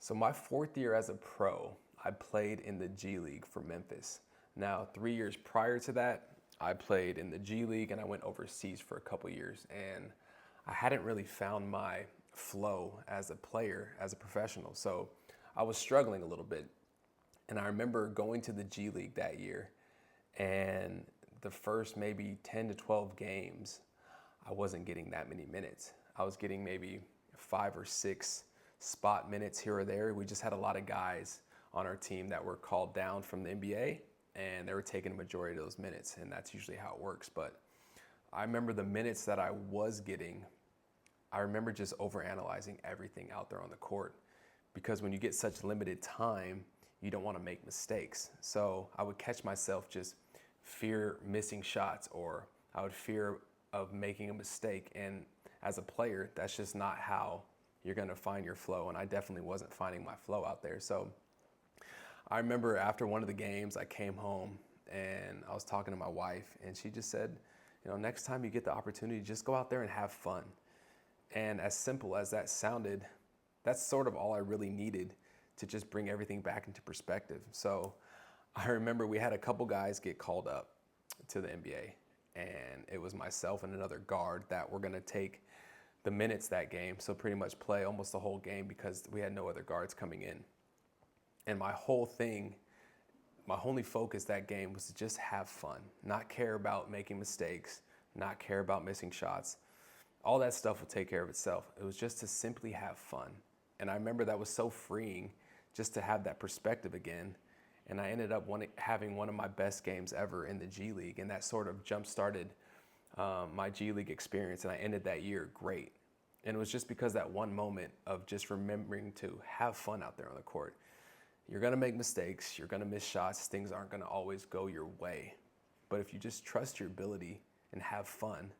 So my fourth year as a pro, I played in the G League for Memphis. Now, 3 years prior to that, I played in the G League and I went overseas for a couple years. And I hadn't really found my flow as a player, as a professional. So I was struggling a little bit. And I remember going to the G League that year, and the first maybe 10 to 12 games, I wasn't getting that many minutes. I was getting maybe 5 or 6 spot minutes here or there. We just had a lot of guys on our team that were called down from the NBA, and they were taking a majority of those minutes, and that's usually how it works. But I remember the minutes that I was getting, I remember just overanalyzing everything out there on the court, because when you get such limited time, you don't want to make mistakes. So I would catch myself just fear missing shots, or I would fear of making a mistake. And as a player, that's just not how you're going to find your flow. And I definitely wasn't finding my flow out there. So I remember after one of the games, I came home and I was talking to my wife, and she just said, next time you get the opportunity, just go out there and have fun. And as simple as that sounded, that's sort of all I really needed to just bring everything back into perspective. So I remember we had a couple guys get called up to the NBA, and it was myself and another guard that were going to take the minutes that game. So pretty much play almost the whole game because we had no other guards coming in. And my only focus that game was to just have fun, not care about making mistakes, not care about missing shots. All that stuff would take care of itself. It was just to simply have fun. And I remember that was so freeing just to have that perspective again. And I ended up having one of my best games ever in the G League. And that sort of jump-started my G League experience. And I ended that year great. And it was just because that one moment of just remembering to have fun out there on the court. You're going to make mistakes. You're going to miss shots. Things aren't going to always go your way. But if you just trust your ability and have fun,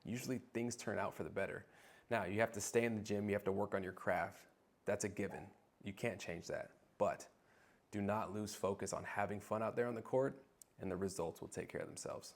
usually things turn out for the better. Now, you have to stay in the gym. You have to work on your craft. That's a given. You can't change that. But do not lose focus on having fun out there on the court, and the results will take care of themselves.